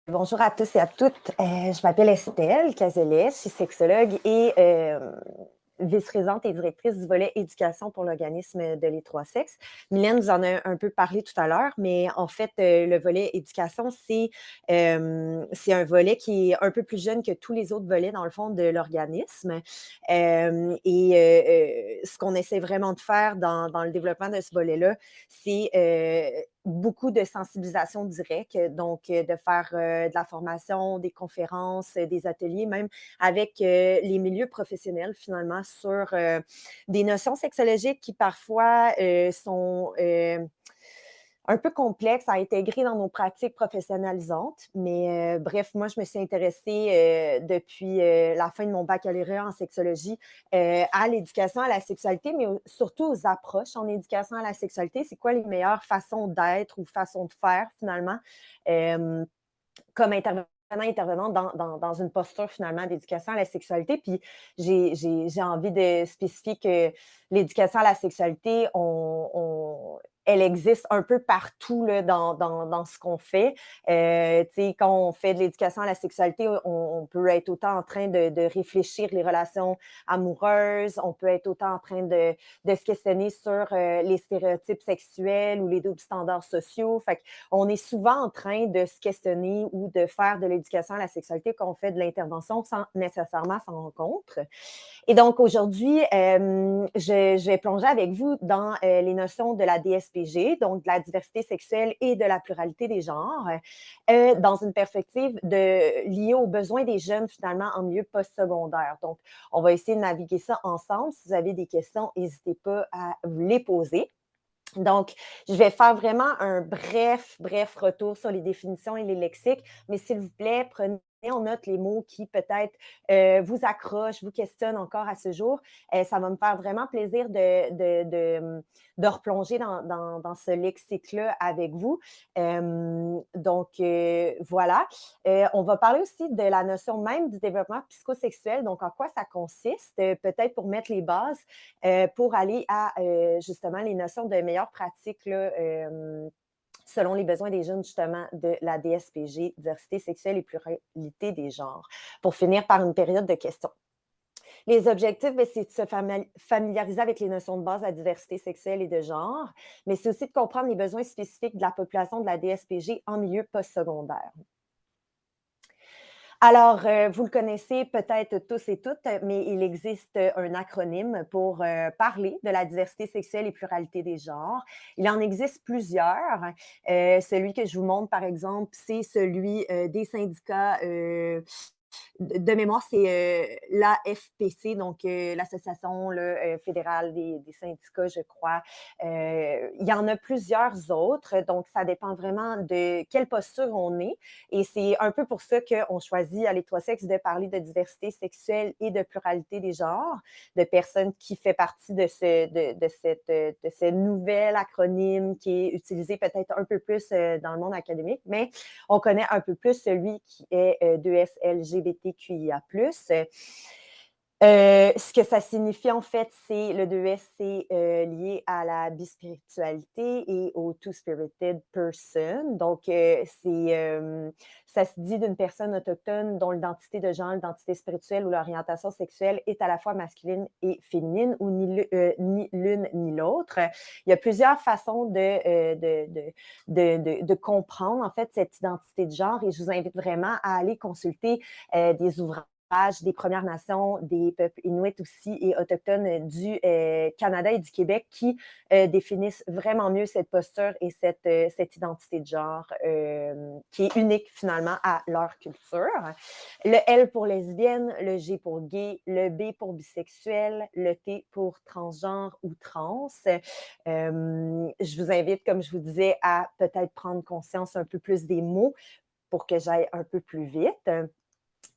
Bonjour à tous et à toutes. Je m'appelle Estelle Cazelet, je suis sexologue et vice-présidente et directrice du volet éducation pour l'organisme de Les Trois Sexes. Mylène vous en a un peu parlé tout à l'heure, mais en fait, le volet éducation, c'est un volet qui est un peu plus jeune que tous les autres volets, dans le fond, de l'organisme. Ce qu'on essaie vraiment de faire dans le développement de ce volet-là, c'est beaucoup de sensibilisation directe, donc de faire de la formation, des conférences, des ateliers, même avec les milieux professionnels, finalement, sur des notions sexologiques qui parfois sont un peu complexes à intégrer dans nos pratiques professionnalisantes. Mais bref, moi, je me suis intéressée depuis la fin de mon baccalauréat en sexologie à l'éducation à la sexualité, mais surtout aux approches en éducation à la sexualité. C'est quoi les meilleures façons d'être ou façons de faire, finalement, euh, comme intervenant dans une posture finalement d'éducation à la sexualité. Puis j'ai envie de spécifier que l'éducation à la sexualité, elle existe un peu partout là, dans ce qu'on fait. Quand on fait de l'éducation à la sexualité, on peut être autant en train de réfléchir les relations amoureuses, on peut être autant en train de se questionner sur les stéréotypes sexuels ou les doubles standards sociaux. Fait on est souvent en train de se questionner ou de faire de l'éducation à la sexualité quand on fait de l'intervention sans nécessairement s'en rendre compte. Et donc, aujourd'hui, je vais plonger avec vous dans les notions de la DSPG, donc de la diversité sexuelle et de la pluralité des genres, dans une perspective liée aux besoins des jeunes, finalement, en milieu postsecondaire. Donc, on va essayer de naviguer ça ensemble. Si vous avez des questions, n'hésitez pas à vous les poser. Donc, je vais faire vraiment un bref retour sur les définitions et les lexiques, mais s'il vous plaît, prenez en note les mots qui peut-être vous accrochent, vous questionnent encore à ce jour. Ça va me faire vraiment plaisir de replonger dans ce lexique-là avec vous. Voilà. On va parler aussi de la notion même du développement psychosexuel, donc en quoi ça consiste, peut-être pour mettre les bases pour aller à justement les notions de meilleures pratiques là, selon les besoins des jeunes, justement, de la DSPG, diversité sexuelle et pluralité des genres, pour finir par une période de questions. Les objectifs, c'est de se familiariser avec les notions de base de la diversité sexuelle et de genre, mais c'est aussi de comprendre les besoins spécifiques de la population de la DSPG en milieu postsecondaire. Alors, vous le connaissez peut-être tous et toutes, mais il existe un acronyme pour parler de la diversité sexuelle et pluralité des genres. Il en existe plusieurs. Celui que je vous montre, par exemple, c'est celui des syndicats de mémoire, c'est l'AFPC, donc l'Association fédérale des syndicats, je crois. Il y en a plusieurs autres, donc ça dépend vraiment de quelle posture on est. Et c'est un peu pour ça qu'on choisit à Les Trois Sexes de parler de diversité sexuelle et de pluralité des genres, de personnes qui font partie de ce nouvel acronyme qui est utilisé peut-être un peu plus dans le monde académique, mais on connaît un peu plus celui qui est 2S LGBTQIA+. Ce que ça signifie, en fait, c'est le 2S, c'est lié à la bispiritualité et au two-spirited person. Donc, ça se dit d'une personne autochtone dont l'identité de genre, l'identité spirituelle ou l'orientation sexuelle est à la fois masculine et féminine, ou ni l'une ni l'autre. Il y a plusieurs façons de comprendre, en fait, cette identité de genre, et je vous invite vraiment à aller consulter des ouvrages des Premières Nations, des peuples inuits aussi et autochtones du Canada et du Québec qui définissent vraiment mieux cette posture et cette identité de genre qui est unique finalement à leur culture. Le L pour lesbienne, le G pour gay, le B pour bisexuel, le T pour transgenre ou trans. Je vous invite, comme je vous disais, à peut-être prendre conscience un peu plus des mots pour que j'aille un peu plus vite.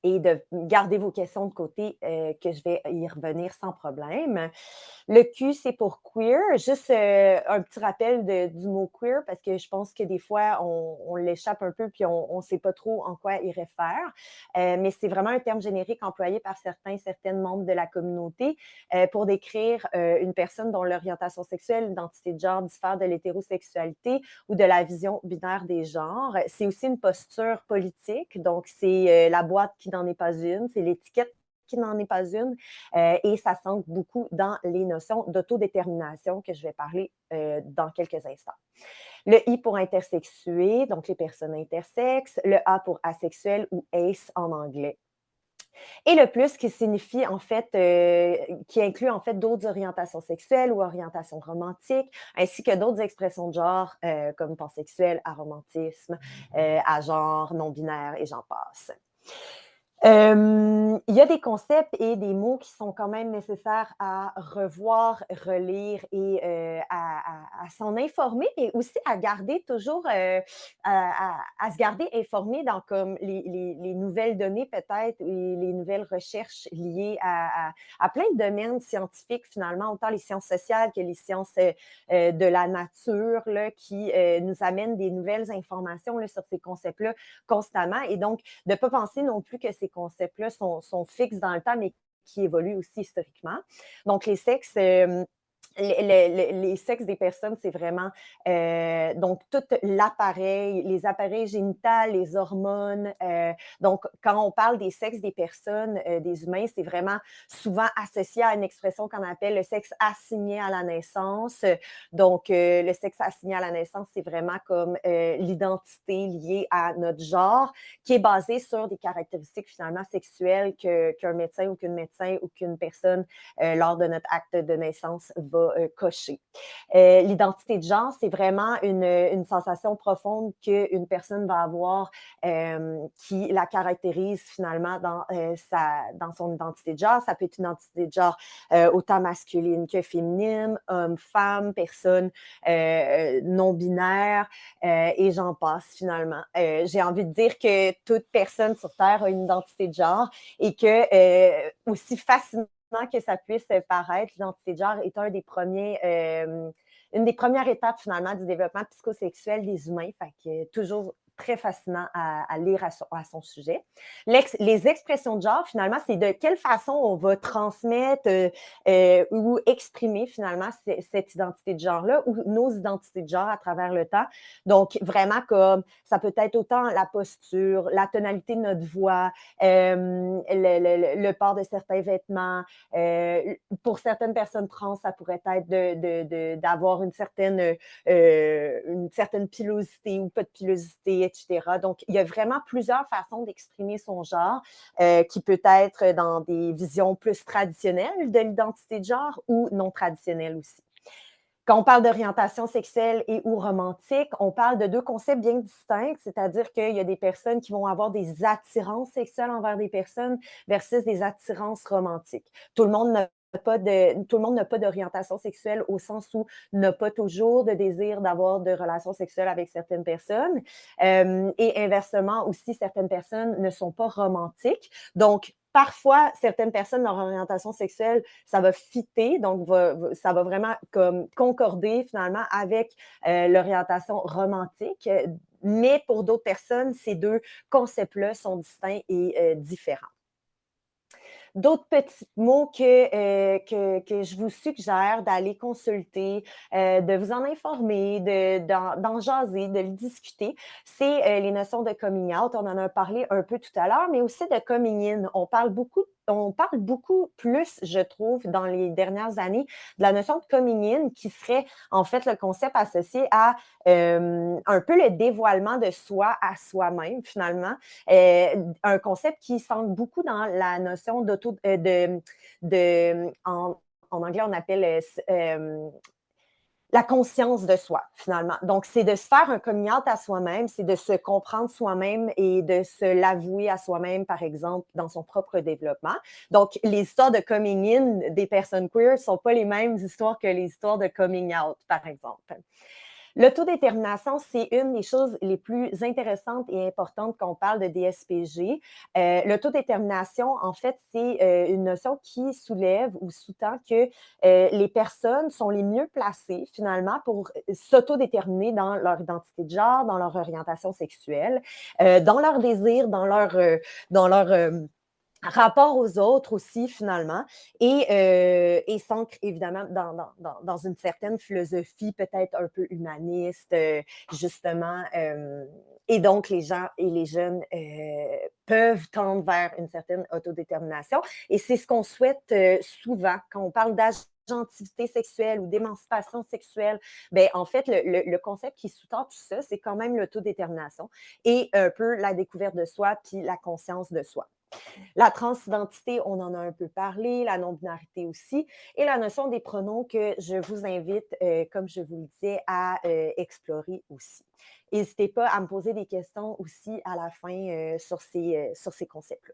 et de garder vos questions de côté, que je vais y revenir sans problème. Le Q, c'est pour queer. Juste un petit rappel du mot queer parce que je pense que des fois, on l'échappe un peu puis on ne sait pas trop en quoi il réfère. Mais c'est vraiment un terme générique employé par certaines membres de la communauté pour décrire une personne dont l'orientation sexuelle, l'identité de genre diffère de l'hétérosexualité ou de la vision binaire des genres. C'est aussi une posture politique, donc c'est la boîte qui n'en est pas une, c'est l'étiquette qui n'en est pas une, et ça s'ancre beaucoup dans les notions d'autodétermination que je vais parler dans quelques instants. Le I pour intersexué, donc les personnes intersexes, le A pour asexuel ou ace en anglais. Et le plus qui signifie en fait, qui inclut en fait d'autres orientations sexuelles ou orientations romantiques, ainsi que d'autres expressions de genre comme pansexuel, aromantisme, agenre, non-binaire et j'en passe. Il y a des concepts et des mots qui sont quand même nécessaires à revoir, relire et à s'en informer, mais aussi à garder toujours, à se garder informé dans comme les nouvelles données peut-être et les nouvelles recherches liées à plein de domaines scientifiques finalement, autant les sciences sociales que les sciences de la nature là, qui nous amènent des nouvelles informations là, sur ces concepts-là constamment. Et donc, de ne pas penser non plus que ces concepts-là sont fixes dans le temps, mais qui évoluent aussi historiquement. Donc, les sexes, les sexes des personnes, c'est vraiment donc tout l'appareil, les appareils génitaux, les hormones. Donc, quand on parle des sexes des personnes, des humains, c'est vraiment souvent associé à une expression qu'on appelle le sexe assigné à la naissance. Donc, le sexe assigné à la naissance, c'est vraiment comme l'identité liée à notre genre, qui est basée sur des caractéristiques finalement sexuelles qu'un médecin ou qu'une médecin ou qu'une personne, lors de notre acte de naissance, va cocher. L'identité de genre, c'est vraiment une sensation profonde qu'une personne va avoir qui la caractérise finalement dans son identité de genre. Ça peut être une identité de genre autant masculine que féminine, homme, femme, personne non-binaire et j'en passe finalement. J'ai envie de dire que toute personne sur Terre a une identité de genre et que aussi fascinant que ça puisse paraître, l'identité de genre est une des premières étapes finalement du développement psychosexuel des humains. Fait que toujours très fascinant à lire à son sujet. Les expressions de genre, finalement, c'est de quelle façon on va transmettre ou exprimer finalement cette identité de genre-là ou nos identités de genre à travers le temps. Donc, vraiment comme ça peut être autant la posture, la tonalité de notre voix, le port de certains vêtements. Pour certaines personnes trans, ça pourrait être d'avoir une certaine pilosité ou pas de pilosité, etc. Donc, il y a vraiment plusieurs façons d'exprimer son genre, qui peut être dans des visions plus traditionnelles de l'identité de genre ou non traditionnelles aussi. Quand on parle d'orientation sexuelle et ou romantique, on parle de deux concepts bien distincts, c'est-à-dire qu'il y a des personnes qui vont avoir des attirances sexuelles envers des personnes versus des attirances romantiques. Tout le monde n'a pas d'orientation sexuelle au sens où n'a pas toujours de désir d'avoir de relations sexuelles avec certaines personnes. Et inversement aussi, certaines personnes ne sont pas romantiques. Donc, parfois, certaines personnes, leur orientation sexuelle, ça va fitter, donc ça va vraiment comme concorder finalement avec l'orientation romantique. Mais pour d'autres personnes, ces deux concepts-là sont distincts et différents. D'autres petits mots que je vous suggère d'aller consulter, de vous en informer, d'en jaser, de le discuter, c'est les notions de coming out. On en a parlé un peu tout à l'heure, mais aussi de coming in. On parle beaucoup plus, je trouve, dans les dernières années, de la notion de coming in qui serait en fait le concept associé à un peu le dévoilement de soi à soi-même, finalement. Un concept qui s'ancre beaucoup dans la notion en anglais, on appelle la conscience de soi, finalement. Donc, c'est de se faire un coming out à soi-même, c'est de se comprendre soi-même et de se l'avouer à soi-même, par exemple, dans son propre développement. Donc, les histoires de coming in des personnes queer ne sont pas les mêmes histoires que les histoires de coming out, par exemple. L'autodétermination, c'est une des choses les plus intéressantes et importantes quand on parle de DSPG. L'autodétermination, en fait, c'est une notion qui soulève ou sous-tend que les personnes sont les mieux placées, finalement, pour s'autodéterminer dans leur identité de genre, dans leur orientation sexuelle, dans leurs désirs, dans leur rapport aux autres aussi, finalement, et s'ancre évidemment dans une certaine philosophie peut-être un peu humaniste, justement. Et donc, les gens et les jeunes peuvent tendre vers une certaine autodétermination. Et c'est ce qu'on souhaite souvent quand on parle d'agentivité sexuelle ou d'émancipation sexuelle. Ben, en fait, le concept qui sous-tend tout ça, c'est quand même l'autodétermination et un peu la découverte de soi puis la conscience de soi. La transidentité, on en a un peu parlé, la non-binarité aussi, et la notion des pronoms que je vous invite, comme je vous le disais, à explorer aussi. N'hésitez pas à me poser des questions aussi à la fin sur ces concepts-là.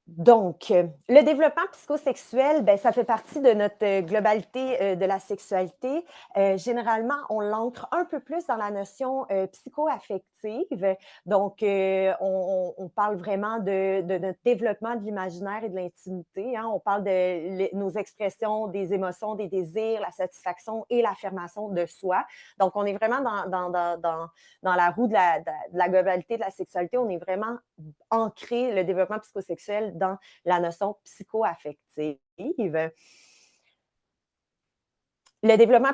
Donc, le développement psychosexuel, ben, ça fait partie de notre globalité de la sexualité. Généralement, on l'ancre un peu plus dans la notion psychoaffective. Donc, on parle vraiment de notre développement de l'imaginaire et de l'intimité, hein. On parle de nos expressions des émotions, des désirs, la satisfaction et l'affirmation de soi. Donc, on est vraiment dans la roue de la globalité de la sexualité. On est vraiment ancré le développement psychosexuel dans la notion psychoaffective. Le développement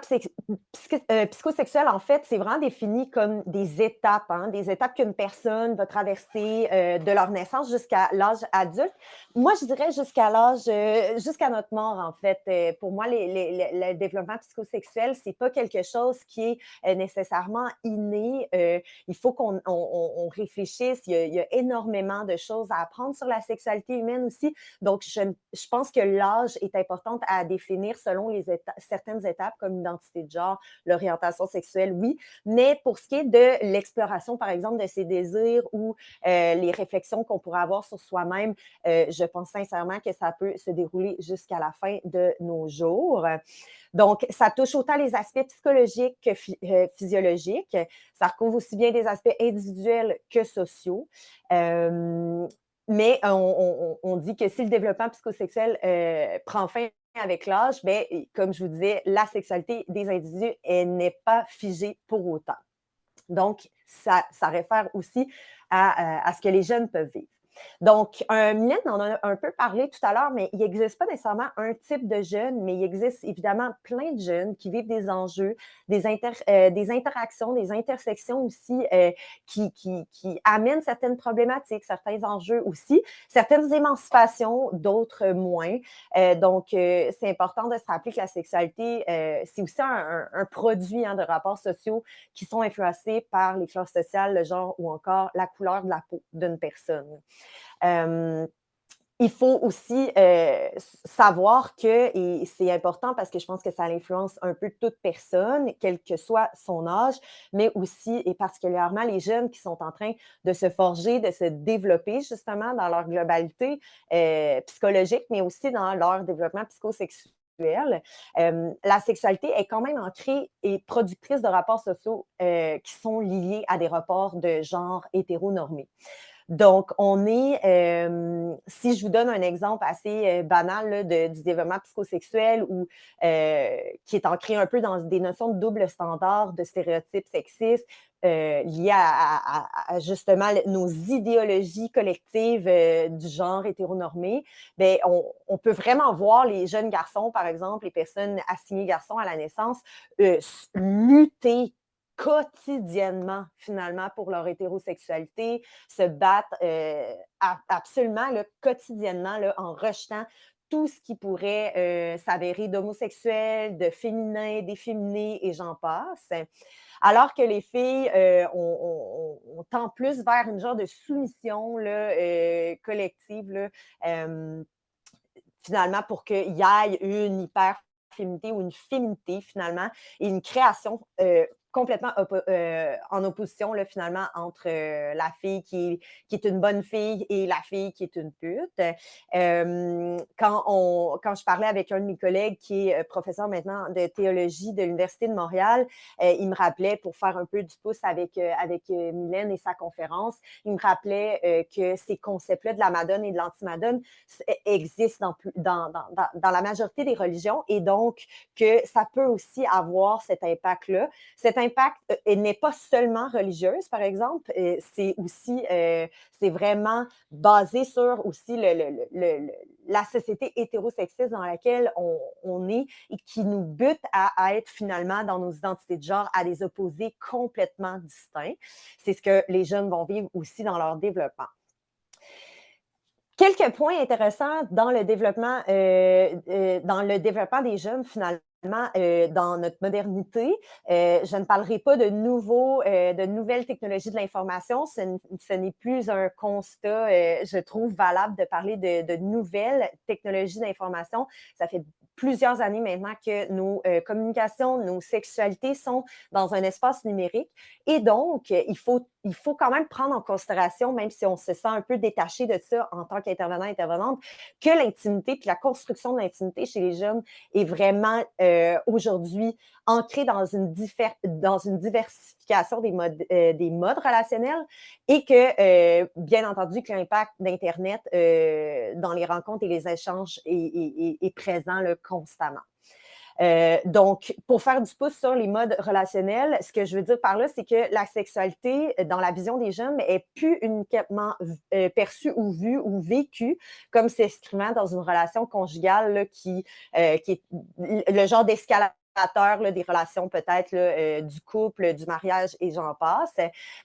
psychosexuel, en fait, c'est vraiment défini comme des étapes, hein, des étapes qu'une personne va traverser de leur naissance jusqu'à l'âge adulte. Moi, je dirais jusqu'à notre mort, en fait. Pour moi, le développement psychosexuel, c'est pas quelque chose qui est nécessairement inné. Il faut qu'on réfléchisse. Il y a énormément de choses à apprendre sur la sexualité humaine aussi. Donc, je pense que l'âge est important à définir selon certaines étapes comme l'identité de genre, l'orientation sexuelle, oui. Mais pour ce qui est de l'exploration, par exemple, de ses désirs ou les réflexions qu'on pourrait avoir sur soi-même, je pense sincèrement que ça peut se dérouler jusqu'à la fin de nos jours. Donc, ça touche autant les aspects psychologiques que physiologiques. Ça recouvre aussi bien des aspects individuels que sociaux. Mais on dit que si le développement psychosexuel prend fin avec l'âge, ben, comme je vous disais, la sexualité des individus, elle n'est pas figée pour autant. Donc, ça réfère aussi à ce que les jeunes peuvent vivre. Donc, Mylène en a un peu parlé tout à l'heure, mais il n'existe pas nécessairement un type de jeune, mais il existe évidemment plein de jeunes qui vivent des enjeux, des interactions, des intersections aussi qui amènent certaines problématiques, certains enjeux aussi, certaines émancipations, d'autres moins. Donc, c'est important de se rappeler que la sexualité, c'est aussi un produit hein, de rapports sociaux qui sont influencés par les classes sociales, le genre ou encore la couleur de la peau d'une personne. Euh, il faut aussi savoir que, et c'est important parce que je pense que ça influence un peu toute personne, quel que soit son âge, mais aussi et particulièrement les jeunes qui sont en train de se forger, de se développer justement dans leur globalité psychologique, mais aussi dans leur développement psychosexuel. La sexualité est quand même ancrée et productrice de rapports sociaux qui sont liés à des rapports de genre hétéronormés. Donc, si je vous donne un exemple assez banal là, du développement psychosexuel ou qui est ancré un peu dans des notions de double standard, de stéréotypes sexistes, liés à justement nos idéologies collectives du genre hétéronormé, bien, on peut vraiment voir les jeunes garçons, par exemple, les personnes assignées garçons à la naissance, lutter quotidiennement, finalement, pour leur hétérosexualité, se battre absolument là, quotidiennement là, en rejetant tout ce qui pourrait s'avérer d'homosexuel, de féminin, d'efféminé et j'en passe. Alors que les filles, on tend plus vers une genre de soumission là, collective, là, finalement, pour qu'il y ait une hyper féminité ou une féminité, finalement, et une création complètement en opposition, là, finalement, entre la fille qui est une bonne fille et la fille qui est une pute. Quand je parlais avec un de mes collègues qui est professeur maintenant de théologie de l'Université de Montréal, il me rappelait, pour faire un peu du pouce avec Mylène et sa conférence, il me rappelait que ces concepts-là de la madone et de l'antimadone existent dans la majorité des religions et donc que ça peut aussi avoir cet impact-là. Cet impact n'est pas seulement religieuse, par exemple, c'est aussi, c'est vraiment basé sur aussi la société hétérosexiste dans laquelle on est et qui nous bute à être finalement dans nos identités de genre à des opposés complètement distincts. C'est ce que les jeunes vont vivre aussi dans leur développement. Quelques points intéressants dans le développement des jeunes, finalement, dans notre modernité. Je ne parlerai pas de nouvelles technologies de l'information. Ce n'est plus un constat, je trouve, valable de parler de nouvelles technologies d'information. Ça fait plusieurs années maintenant que nos communications, nos sexualités sont dans un espace numérique. Et donc, il faut quand même prendre en considération, même si on se sent un peu détaché de ça en tant qu'intervenant, intervenante, que l'intimité puis la construction de l'intimité chez les jeunes est vraiment aujourd'hui ancrée dans une diversification des modes relationnels et que, bien entendu, que l'impact d'Internet dans les rencontres et les échanges est présent là, constamment. Donc, pour faire du pouce sur les modes relationnels, ce que je veux dire par là, c'est que la sexualité, dans la vision des jeunes, est plus uniquement perçue ou vue ou vécue comme s'inscrivant dans une relation conjugale là, qui est le genre d'escalade là, des relations peut-être du couple, du mariage et j'en passe.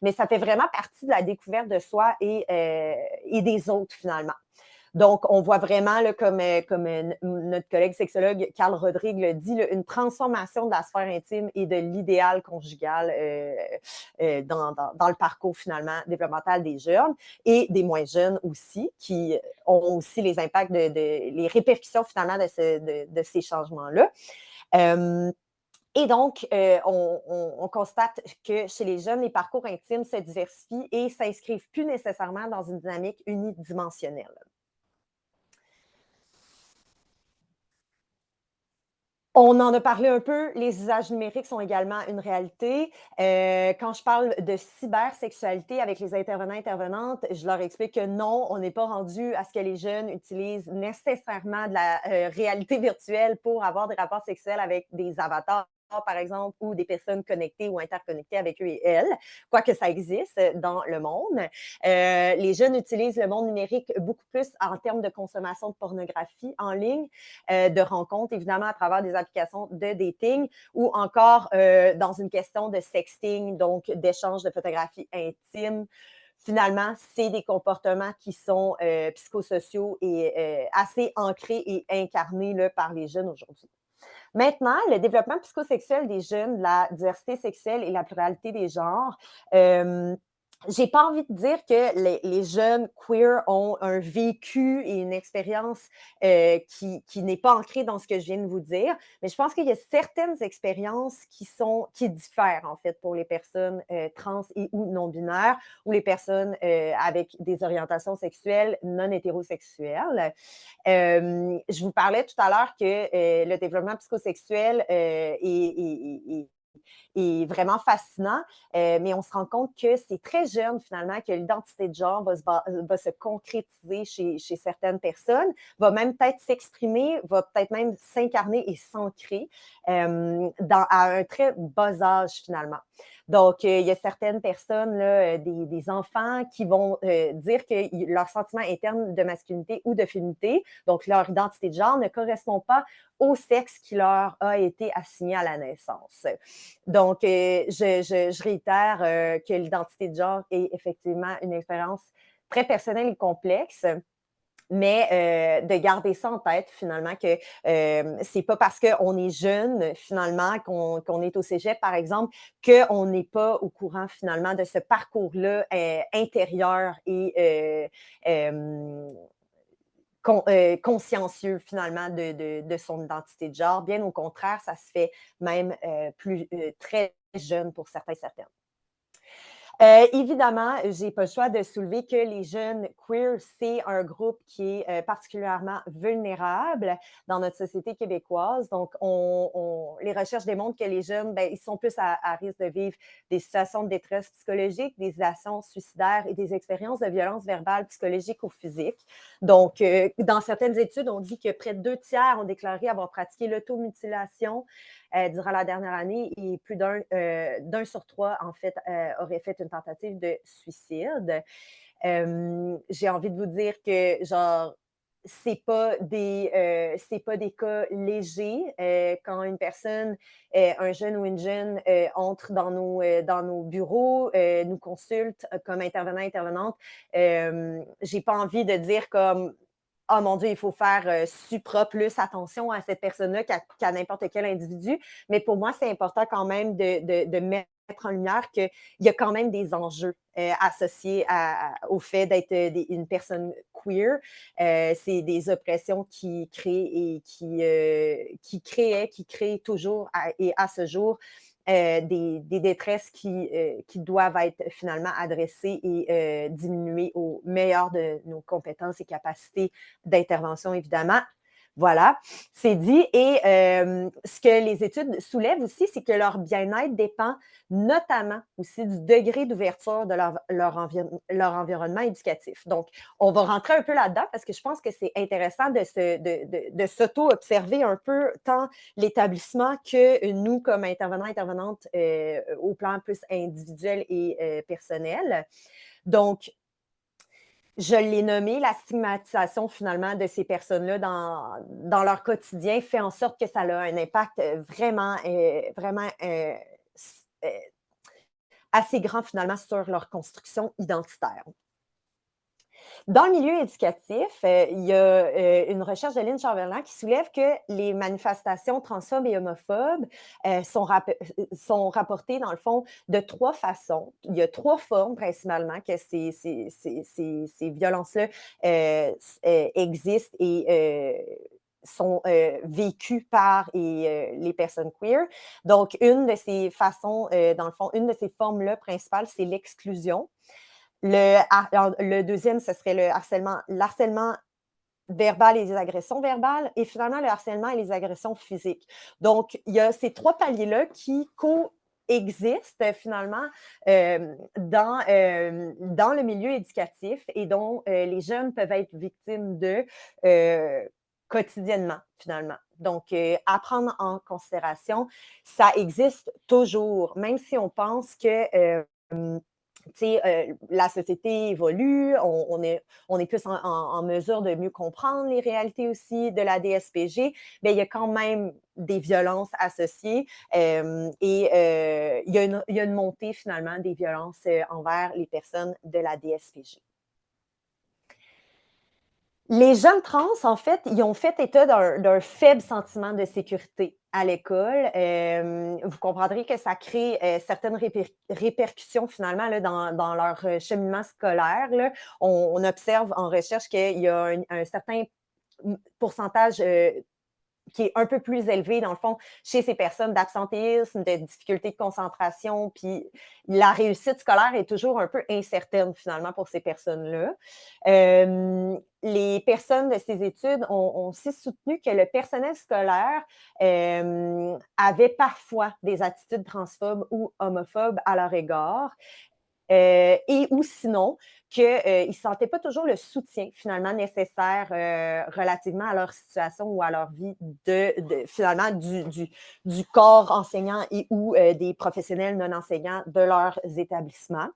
Mais ça fait vraiment partie de la découverte de soi et des autres finalement. Donc, on voit vraiment, là, comme notre collègue sexologue Carl Rodrigue le dit, là, une transformation de la sphère intime et de l'idéal conjugal dans le parcours finalement développemental des jeunes et des moins jeunes aussi, qui ont aussi les impacts les répercussions finalement de ces changements-là. Et donc, on constate que chez les jeunes, les parcours intimes se diversifient et s'inscrivent plus nécessairement dans une dynamique unidimensionnelle. On en a parlé un peu, les usages numériques sont également une réalité. Quand je parle de cybersexualité avec les intervenants intervenantes, je leur explique que non, on n'est pas rendu à ce que les jeunes utilisent nécessairement de la réalité virtuelle pour avoir des rapports sexuels avec des avatars par exemple, ou des personnes connectées ou interconnectées avec eux et elles, quoique ça existe dans le monde. Les jeunes utilisent le monde numérique beaucoup plus en termes de consommation de pornographie en ligne, de rencontres, évidemment, à travers des applications de dating ou encore dans une question de sexting, donc d'échange de photographies intimes. Finalement, c'est des comportements qui sont psychosociaux et assez ancrés et incarnés là, par les jeunes aujourd'hui. Maintenant, le développement psychosexuel des jeunes, la diversité sexuelle et la pluralité des genres, j'ai pas envie de dire que les jeunes queer ont un vécu et une expérience qui n'est pas ancrée dans ce que je viens de vous dire, mais je pense qu'il y a certaines expériences qui diffèrent en fait pour les personnes trans et ou non binaires ou les personnes avec des orientations sexuelles non hétérosexuelles. Je vous parlais tout à l'heure que le développement psychosexuel est vraiment fascinant, mais on se rend compte que c'est très jeune finalement que l'identité de genre va se concrétiser chez certaines personnes, va même peut-être s'exprimer, va peut-être même s'incarner et s'ancrer à un très bas âge finalement. Donc, il y a certaines personnes, là, des enfants qui vont dire que leur sentiment interne de masculinité ou de féminité, donc leur identité de genre, ne correspond pas au sexe qui leur a été assigné à la naissance. Donc, je réitère que l'identité de genre est effectivement une expérience très personnelle et complexe, mais de garder ça en tête, finalement, que c'est pas parce qu'on est jeune, finalement, qu'on est au cégep, par exemple, qu'on n'est pas au courant, finalement, de ce parcours-là intérieur et consciencieux finalement de son identité de genre. Bien au contraire, ça se fait même très jeune pour certains, certaines. Évidemment, j'ai pas le choix de soulever que les jeunes queer, c'est un groupe qui est particulièrement vulnérable dans notre société québécoise. Donc, les recherches démontrent que les jeunes, ben, ils sont plus à risque de vivre des situations de détresse psychologique, des actions suicidaires et des expériences de violence verbale, psychologique ou physique. Donc, dans certaines études, on dit que près de 2 tiers ont déclaré avoir pratiqué l'automutilation durant la dernière année et plus d'un sur 3, en fait, aurait fait une tentative de suicide. J'ai envie de vous dire que, genre, c'est pas des cas légers. Quand une personne, un jeune ou une jeune, entre dans nos bureaux, nous consulte comme intervenant, intervenante, j'ai pas envie de dire comme oh mon Dieu, il faut faire supra plus attention à cette personne-là qu'à n'importe quel individu. Mais pour moi, c'est important quand même de mettre en lumière qu'il y a quand même des enjeux associés au fait d'être une personne queer. C'est des oppressions qui créent et qui créent toujours et à ce jour des détresses qui doivent être finalement adressées et diminuées au meilleur de nos compétences et capacités d'intervention, évidemment. Voilà, c'est dit. Et ce que les études soulèvent aussi, c'est que leur bien-être dépend notamment aussi du degré d'ouverture de leur environnement éducatif. Donc, on va rentrer un peu là-dedans parce que je pense que c'est intéressant de s'auto-observer un peu tant l'établissement que nous, comme intervenants, intervenantes, au plan plus individuel et personnel. Donc, je l'ai nommé, la stigmatisation finalement de ces personnes-là dans leur quotidien fait en sorte que ça a un impact vraiment euh, assez grand finalement sur leur construction identitaire. Dans le milieu éducatif, il y a une recherche de Lynn Chamberlain qui soulève que les manifestations transphobes et homophobes sont rapportées, dans le fond, de 3 façons. Il y a 3 formes principalement que ces violences-là existent et sont vécues par les personnes queer. Donc, une de ces façons, dans le fond, une de ces formes-là principales, c'est l'exclusion. Le deuxième, ce serait l'harcèlement verbal et les agressions verbales, et finalement le harcèlement et les agressions physiques. Donc, il y a ces 3 paliers-là qui coexistent finalement dans le milieu éducatif et dont les jeunes peuvent être victimes de quotidiennement, finalement. Donc, à prendre en considération, ça existe toujours, même si on pense que la société évolue, on est plus en mesure de mieux comprendre les réalités aussi de la DSPG, mais il y a quand même des violences associées et il y a une montée finalement des violences envers les personnes de la DSPG. Les jeunes trans, en fait, ils ont fait état d'un faible sentiment de sécurité à l'école. Vous comprendrez que ça crée certaines répercussions finalement là, dans leur cheminement scolaire. Là. On observe en recherche qu'il y a un certain pourcentage qui est un peu plus élevé, dans le fond, chez ces personnes d'absentéisme, de difficultés de concentration, puis la réussite scolaire est toujours un peu incertaine, finalement, pour ces personnes-là. Les personnes de ces études ont aussi soutenu que le personnel scolaire avait parfois des attitudes transphobes ou homophobes à leur égard. Et ou sinon, qu'ils ne sentaient pas toujours le soutien finalement nécessaire relativement à leur situation ou à leur vie finalement du corps enseignant et ou des professionnels non enseignants de leurs établissements.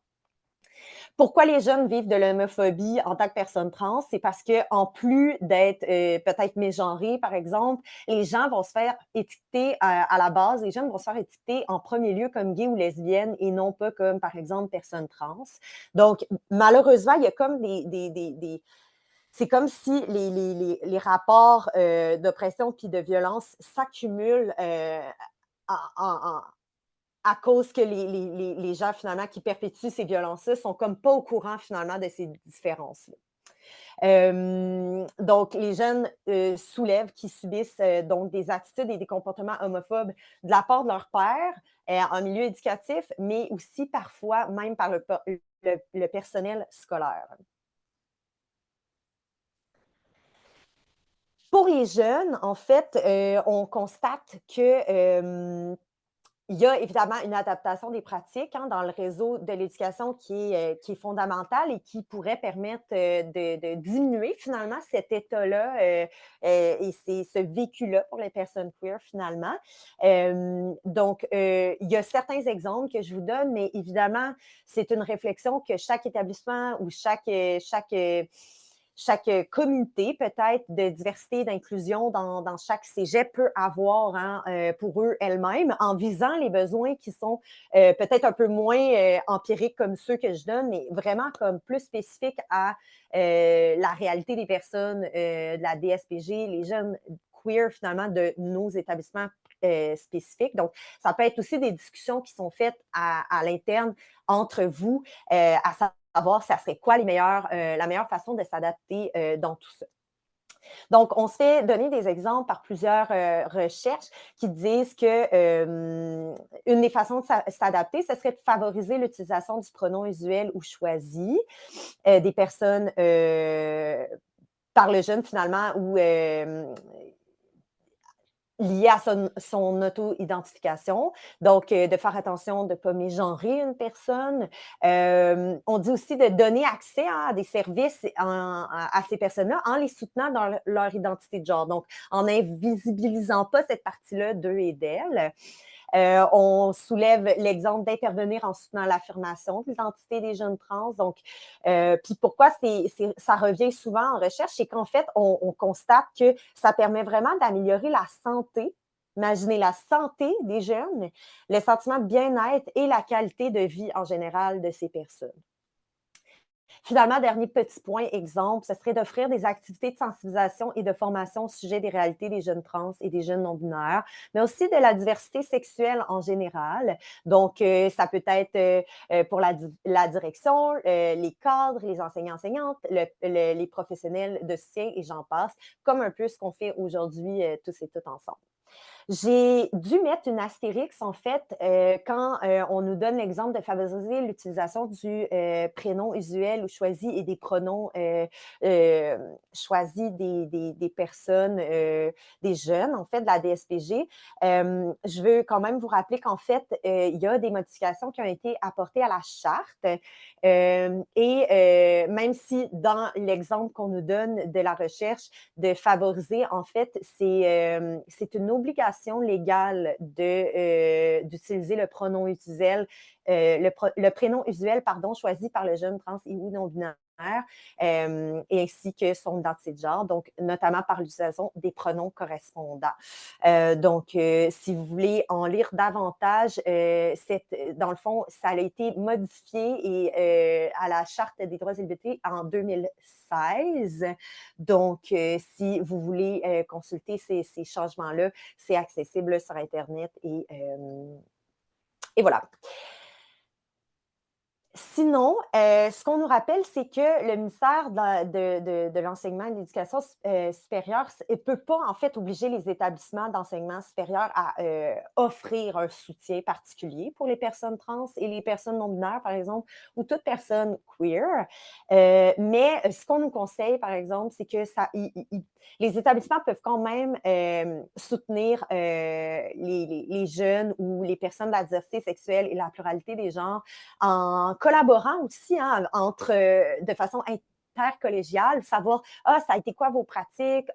Pourquoi les jeunes vivent de l'homophobie en tant que personnes trans? C'est parce qu'en plus d'être peut-être mégenrés, par exemple, les gens vont se faire étiqueter à la base, les jeunes vont se faire étiqueter en premier lieu comme gays ou lesbiennes et non pas comme, par exemple, personnes trans. Donc, malheureusement, il y a comme c'est comme si les rapports d'oppression puis de violence s'accumulent en, à cause que les gens, finalement, qui perpétuent ces violences-là sont comme pas au courant, finalement, de ces différences-là. Donc, les jeunes soulèvent qu'ils subissent donc des attitudes et des comportements homophobes de la part de leur père en milieu éducatif, mais aussi parfois même par le personnel scolaire. Pour les jeunes, en fait, on constate que il y a évidemment une adaptation des pratiques hein, dans le réseau de l'éducation qui est fondamentale et qui pourrait permettre de diminuer finalement cet état-là et ce vécu-là pour les personnes queer finalement. Donc, il y a certains exemples que je vous donne, mais évidemment, c'est une réflexion que chaque établissement ou chaque communauté peut-être de diversité et d'inclusion dans chaque cégep peut avoir hein, pour eux elles-mêmes en visant les besoins qui sont peut-être un peu moins empiriques comme ceux que je donne, mais vraiment comme plus spécifiques à la réalité des personnes de la DSPG, les jeunes queer finalement de nos établissements spécifiques. Donc, ça peut être aussi des discussions qui sont faites à l'interne entre vous, à savoir ça serait quoi la meilleure façon de s'adapter dans tout ça. Donc, on se fait donner des exemples par plusieurs recherches qui disent que une des façons de s'adapter, ce serait de favoriser l'utilisation du pronom usuel ou choisi des personnes par le jeune finalement ou lié à son auto-identification. Donc, de faire attention de ne pas mégenrer une personne. On dit aussi de donner accès hein, à des services à ces personnes-là en les soutenant dans leur identité de genre. Donc, en invisibilisant pas cette partie-là d'eux et d'elles. On soulève l'exemple d'intervenir en soutenant l'affirmation de l'identité des jeunes trans. Donc, puis pourquoi ça revient souvent en recherche, c'est qu'en fait, on constate que ça permet vraiment d'améliorer la santé. Imaginez la santé des jeunes, le sentiment de bien-être et la qualité de vie en général de ces personnes. Finalement, dernier petit point, exemple, ce serait d'offrir des activités de sensibilisation et de formation au sujet des réalités des jeunes trans et des jeunes non-binaires, mais aussi de la diversité sexuelle en général. Donc, ça peut être pour la direction, les cadres, les enseignants-enseignantes, les professionnels de soutien et j'en passe, comme un peu ce qu'on fait aujourd'hui tous et toutes ensemble. J'ai dû mettre une astérix, en fait, quand on nous donne l'exemple de favoriser l'utilisation du prénom usuel ou choisi et des pronoms choisis des personnes, des jeunes, en fait, de la DSPG. Je veux quand même vous rappeler qu'en fait, il y a des modifications qui ont été apportées à la charte et même si dans l'exemple qu'on nous donne de la recherche, de favoriser, en fait, c'est une obligation légale d'utiliser le pronom usuel, le prénom usuel, pardon, choisi par le jeune trans et ou non-binaire, et ainsi que son identité de genre, donc notamment par l'utilisation des pronoms correspondants. Donc, si vous voulez en lire davantage, dans le fond, ça a été modifié et, à la Charte des droits LGBT en 2016. Donc, si vous voulez consulter ces changements-là, c'est accessible sur Internet et voilà. Sinon, ce qu'on nous rappelle, c'est que le ministère de l'enseignement et de l'éducation supérieure ne peut pas, en fait, obliger les établissements d'enseignement supérieur à offrir un soutien particulier pour les personnes trans et les personnes non-binaires, par exemple, ou toute personne queer. Mais ce qu'on nous conseille, par exemple, c'est que les établissements peuvent quand même soutenir les jeunes ou les personnes de la diversité sexuelle et la pluralité des genres en collaborant aussi hein, de façon intercollégiale, savoir ça a été quoi vos pratiques,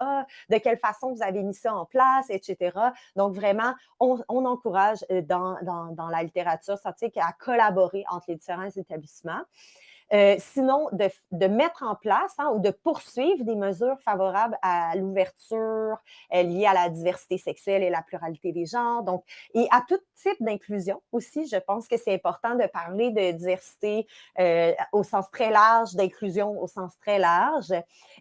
de quelle façon vous avez mis ça en place, etc. Donc vraiment, on encourage dans la littérature scientifique à collaborer entre les différents établissements. Sinon, de mettre en place hein, ou de poursuivre des mesures favorables à l'ouverture liée à la diversité sexuelle et la pluralité des genres. Donc, et à tout type d'inclusion aussi, je pense que c'est important de parler de diversité au sens très large, d'inclusion au sens très large,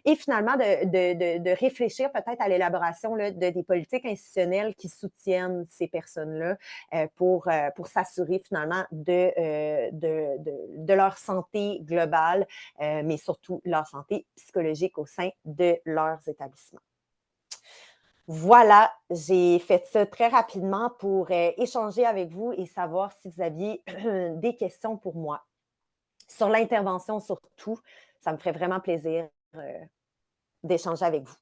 et finalement de réfléchir peut-être à l'élaboration de des politiques institutionnelles qui soutiennent ces personnes-là pour s'assurer finalement de leur santé globale, mais surtout leur santé psychologique au sein de leurs établissements. Voilà, j'ai fait ça très rapidement pour échanger avec vous et savoir si vous aviez des questions pour moi. Sur l'intervention surtout, ça me ferait vraiment plaisir d'échanger avec vous.